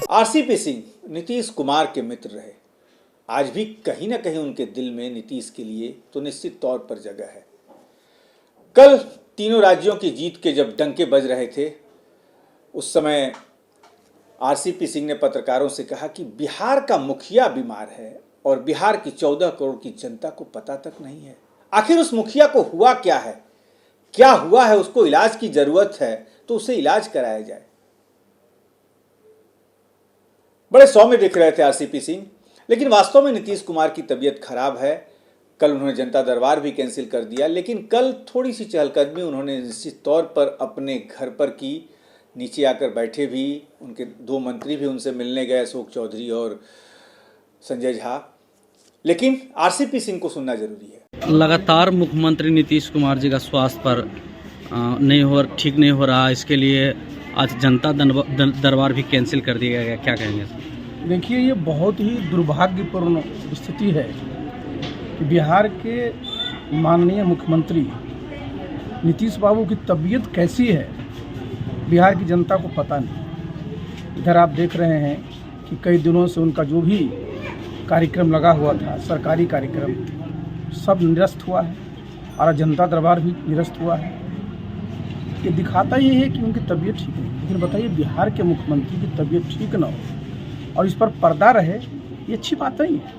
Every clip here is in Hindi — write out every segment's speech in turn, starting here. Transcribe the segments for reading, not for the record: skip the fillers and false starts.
आरसीपी सिंह नीतीश कुमार के मित्र रहे। आज भी कहीं ना कहीं उनके दिल में नीतीश के लिए तो निश्चित तौर पर जगह है। कल तीनों राज्यों की जीत के जब डंके बज रहे थे, उस समय आरसीपी सिंह ने पत्रकारों से कहा कि बिहार का मुखिया बीमार है और बिहार की 14 करोड़ की जनता को पता तक नहीं है। आखिर उस मुखिया को हुआ क्या है, क्या हुआ है, उसको इलाज की जरूरत है तो उसे इलाज कराया जाए। बड़े सौम्य दिख रहे थे आरसीपी सिंह, लेकिन वास्तव में नीतीश कुमार की तबीयत खराब है। कल उन्होंने जनता दरबार भी कैंसिल कर दिया, लेकिन कल थोड़ी सी चहलकदमी उन्होंने निश्चित तौर पर अपने घर पर की। नीचे आकर बैठे भी, उनके 2 मंत्री भी उनसे मिलने गए, अशोक चौधरी और संजय झा। लेकिन आरसीपी सिंह को सुनना जरूरी है। लगातार मुख्यमंत्री नीतीश कुमार जी का स्वास्थ्य पर ठीक नहीं हो रहा, इसके लिए आज जनता दरबार भी कैंसिल कर दिया गया, क्या कहेंगे? देखिए, ये बहुत ही दुर्भाग्यपूर्ण स्थिति है कि बिहार के माननीय मुख्यमंत्री नीतीश बाबू की तबीयत कैसी है, बिहार की जनता को पता नहीं। इधर आप देख रहे हैं कि कई दिनों से उनका जो भी कार्यक्रम लगा हुआ था, सरकारी कार्यक्रम, सब निरस्त हुआ है और जनता दरबार भी निरस्त हुआ है। ये दिखाता ही है कि उनकी तबीयत ठीक नहीं। लेकिन बताइए, बिहार के मुख्यमंत्री की तबीयत ठीक ना हो और इस पर पर्दा रहे, ये अच्छी बात नहीं है।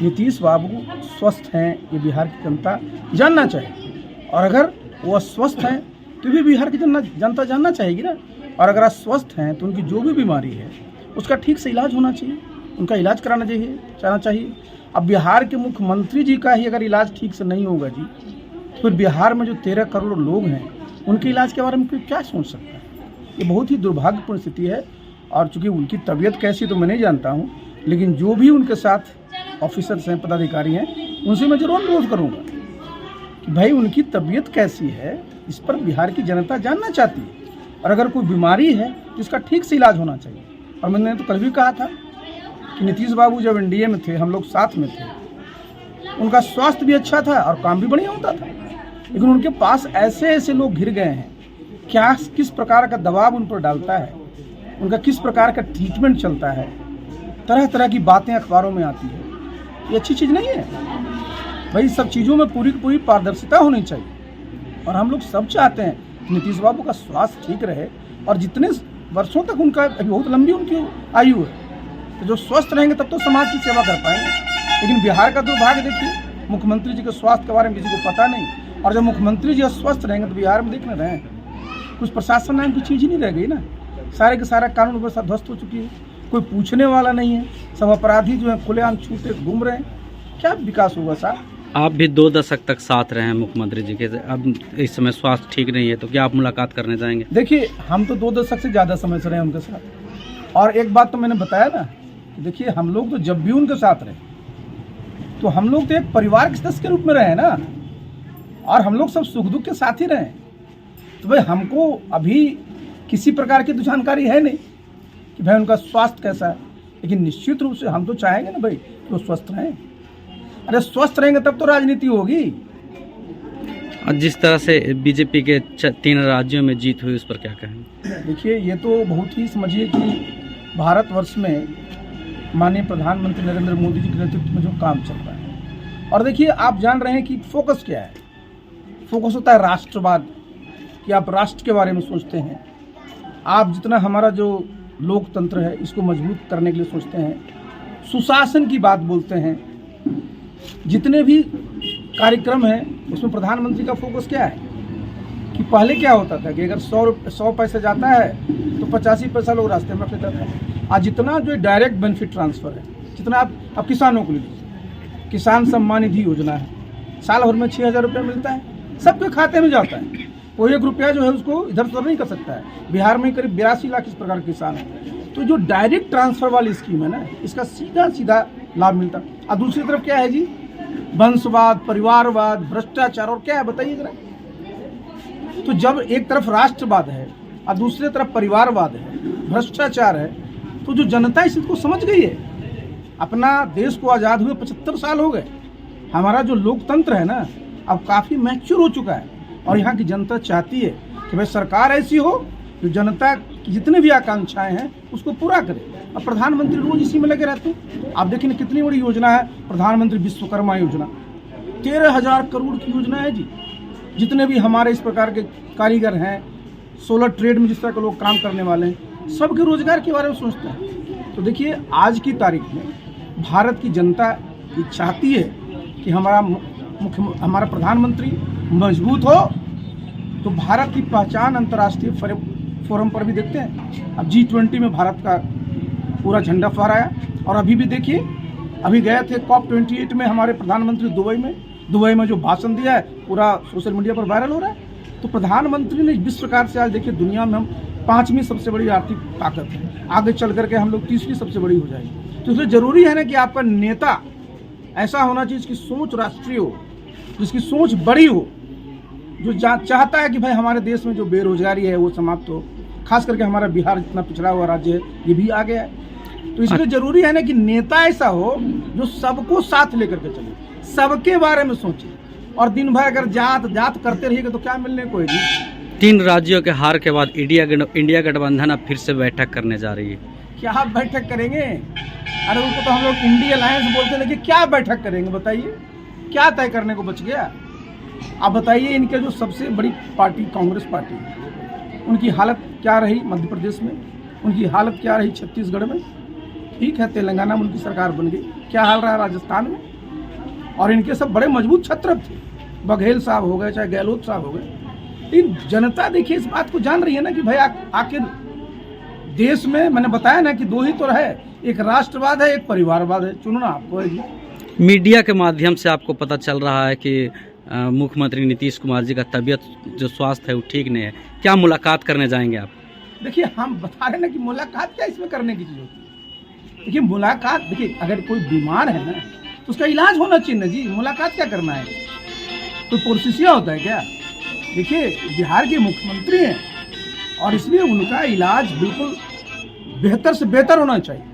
नीतीश बाबू स्वस्थ हैं, ये बिहार की जनता जानना चाहिए, और अगर वो स्वस्थ हैं तो भी बिहार की जनता जानना चाहेगी ना। और अगर अस्वस्थ हैं तो उनकी जो भी बीमारी है उसका ठीक से इलाज होना चाहिए, उनका इलाज कराना चाहिए। अब बिहार के मुख्यमंत्री जी का ही अगर इलाज ठीक से नहीं होगा जी, तो फिर बिहार में जो 13 करोड़ लोग हैं उनके इलाज के बारे में कोई क्या सोच सकता है? ये बहुत ही दुर्भाग्यपूर्ण स्थिति है। और चूँकि उनकी तबीयत कैसी तो मैं नहीं जानता हूँ, लेकिन जो भी उनके साथ ऑफिसर्स हैं, पदाधिकारी हैं, उनसे मैं जरूर अनुरोध करूँगा कि भाई उनकी तबीयत कैसी है, इस पर बिहार की जनता जानना चाहती है। और अगर कोई बीमारी है तो इसका ठीक से इलाज होना चाहिए। और मैंने तो कल भी कहा था कि नीतीश बाबू जब एनडीए में थे, हम लोग साथ में थे, उनका स्वास्थ्य भी अच्छा था और काम भी बढ़िया होता था। लेकिन उनके पास ऐसे लोग घिर गए हैं, किस प्रकार का दबाव उन पर डालता है, उनका किस प्रकार का ट्रीटमेंट चलता है, तरह तरह की बातें अखबारों में आती है, ये अच्छी चीज़ नहीं है भाई। सब चीज़ों में पूरी पूरी पारदर्शिता होनी चाहिए। और हम लोग सब चाहते हैं कि नीतीश बाबू का स्वास्थ्य ठीक रहे, और जितने वर्षों तक उनका बहुत लंबी उनकी आयु है, तो जो स्वस्थ रहेंगे तब तो समाज की सेवा कर पाएंगे। लेकिन बिहार का दुर्भाग्य देखिए, मुख्यमंत्री जी के स्वास्थ्य के बारे में किसी को पता नहीं, और जब मुख्यमंत्री जी अस्वस्थ रहेंगे तो बिहार में देखने रहे कुछ प्रशासन नाम की चीज़ ही नहीं रह गई ना। सारे के सारा कानून व्यवस्था ध्वस्त हो चुकी है, कोई पूछने वाला नहीं है, सब अपराधी जो है खुलेआम छूटे घूम रहे हैं। क्या विकास होगा साहब? आप भी 2 दशक तक साथ रहे हैं मुख्यमंत्री जी के, अब इस समय स्वास्थ्य ठीक नहीं है, तो क्या आप मुलाकात करने जाएंगे? देखिए, हम तो 2 दशक से ज़्यादा समय से रहे उनके साथ। और एक बात तो मैंने बताया ना कि देखिए, हम लोग तो जब भी उनके साथ रहे तो हम लोग तो एक परिवार के सदस्य के रूप में रहे ना, और हम लोग सब सुख दुख के साथ ही रहे। तो भाई हमको अभी किसी प्रकार की तो जानकारी है नहीं कि भाई उनका स्वास्थ्य कैसा है, लेकिन निश्चित रूप से हम तो चाहेंगे ना भाई कि वो स्वस्थ रहें। अरे स्वस्थ रहेंगे तब तो राजनीति होगी। और जिस तरह से बीजेपी के 3 राज्यों में जीत हुई, उस पर क्या कहेंगे? देखिए, ये तो बहुत ही समझिए कि भारतवर्ष में माननीय प्रधानमंत्री नरेंद्र मोदी जी के नेतृत्व में जो काम चल रहा है, और देखिए आप जान रहे हैं कि फोकस क्या है। फोकस होता है राष्ट्रवाद, कि आप राष्ट्र के बारे में सोचते हैं, आप जितना हमारा जो लोकतंत्र है इसको मजबूत करने के लिए सोचते हैं, सुशासन की बात बोलते हैं। जितने भी कार्यक्रम हैं उसमें प्रधानमंत्री का फोकस क्या है कि पहले क्या होता था कि अगर 100 पैसे जाता है तो 85 पैसा लोग रास्ते में रख लेता था। आज जितना जो डायरेक्ट बेनिफिट ट्रांसफ़र है, जितना आप किसानों को ले लीजिए, किसान सम्मान निधि योजना है, साल भर में 6,000 रुपया मिलता है, सबके खाते में जाता है। कोई 1 रुपया जो है उसको इधर उधर नहीं कर सकता है। बिहार में करीब 82 लाख इस प्रकार के किसान हैं। तो जो डायरेक्ट ट्रांसफ़र वाली स्कीम है ना, इसका सीधा लाभ मिलता है। और दूसरी तरफ क्या है जी, वंशवाद, परिवारवाद, भ्रष्टाचार, और क्या है बताइए जरा। तो जब एक तरफ राष्ट्रवाद है और दूसरी तरफ परिवारवाद है, भ्रष्टाचार है, तो जो जनता इस चीज़ को समझ गई है। अपना देश को आज़ाद हुए 75 साल हो गए। हमारा जो लोकतंत्र है ना, अब काफ़ी मैच्योर हो चुका है, और यहाँ की जनता चाहती है कि भाई सरकार ऐसी हो जो जनता की जितनी भी आकांक्षाएं हैं उसको पूरा करे। अब प्रधानमंत्री रोज इसी में लगे रहते हैं। आप देखिए ना कितनी बड़ी योजना है प्रधानमंत्री विश्वकर्मा योजना, 13,000 करोड़ की योजना है जी। जितने भी हमारे इस प्रकार के कारीगर हैं, सोलर ट्रेड में जिस तरह के लोग काम करने वाले हैं, सबके रोजगार के बारे में सोचते हैं। तो देखिए आज की तारीख में भारत की जनता ये चाहती है कि हमारा प्रधानमंत्री मजबूत हो, तो भारत की पहचान अंतर्राष्ट्रीय फोरम पर भी देखते हैं। अब G20 में भारत का पूरा झंडा फहराया, और अभी भी देखिए, अभी गए थे COP28 में हमारे प्रधानमंत्री दुबई में जो भाषण दिया है पूरा सोशल मीडिया पर वायरल हो रहा है। तो प्रधानमंत्री ने जिस प्रकार से आज देखिए दुनिया में हम 5वीं सबसे बड़ी आर्थिक ताकत है, आगे चल करके हम लोग 3वीं सबसे बड़ी हो जाएगी। तो इसलिए जरूरी है ना कि आपका नेता ऐसा होना चाहिए जिसकी सोच राष्ट्रीय हो, जिसकी सोच बड़ी हो, जो चाहता है कि भाई हमारे देश में जो बेरोजगारी है वो समाप्त हो। खास करके हमारा बिहार इतना पिछड़ा हुआ राज्य है, ये भी आ गया है। तो इसलिए जरूरी है ना कि नेता ऐसा हो जो सबको साथ लेकर के चले, सबके बारे में सोचे, और दिन भर अगर जात करते रहिएगा तो क्या मिलने को है। 3 राज्यों के हार के बाद इंडिया गठबंधन अब फिर से बैठक करने जा रही है। क्या बैठक करेंगे? अरे उसको तो हम लोग इंडिया अलायंस बोलते हैं, लेकिन क्या बैठक करेंगे बताइए, क्या तय करने को बच गया? आप बताइए, इनके जो सबसे बड़ी पार्टी कांग्रेस पार्टी है, उनकी हालत क्या रही मध्य प्रदेश में, उनकी हालत क्या रही छत्तीसगढ़ में, ठीक है तेलंगाना में उनकी सरकार बन गई, क्या हाल रहा राजस्थान में। और इनके सब बड़े मजबूत छत्र थे, बघेल साहब हो गए चाहे गहलोत साहब हो गए। लेकिन जनता देखिए इस बात को जान रही है ना कि भाई आखिर देश में मैंने बताया ना कि 2 ही तो है, एक राष्ट्रवाद है, एक परिवारवाद है, चुनना आपको है जी। मीडिया के माध्यम से आपको पता चल रहा है कि मुख्यमंत्री नीतीश कुमार जी का तबीयत जो स्वास्थ्य है वो ठीक नहीं है, क्या मुलाकात करने जाएंगे आप? देखिए हम बता रहे हैं ना कि मुलाकात क्या इसमें करने की चीज़ होती है। देखिए मुलाकात, देखिए अगर कोई बीमार है ना तो उसका इलाज होना चाहिए ना जी, मुलाकात क्या करना है? कोई प्रोसेसिया होता है क्या? देखिए बिहार के मुख्यमंत्री हैं और इसलिए उनका इलाज बिल्कुल बेहतर से बेहतर होना चाहिए,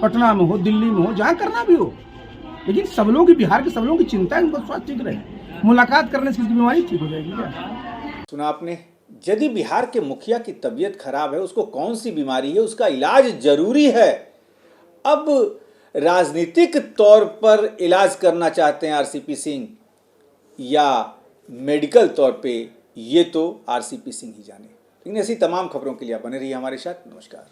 पटना में हो, दिल्ली में हो, जहाँ करना भी हो। लेकिन सब लोगों की, बिहार के सब लोगों की चिंता है उनका स्वास्थ्य ठीक रहे, मुलाकात करने से किसी बीमारी ठीक हो जाएगी क्या? सुना आपने, यदि बिहार के मुखिया की तबीयत खराब है, उसको कौन सी बीमारी है, उसका इलाज जरूरी है। अब राजनीतिक तौर पर इलाज करना चाहते हैं आरसीपी सिंह या मेडिकल तौर पे, ये तो आरसीपी सिंह ही जाने। लेकिन ऐसी तमाम खबरों के लिए आप बने रहिए हमारे साथ। नमस्कार।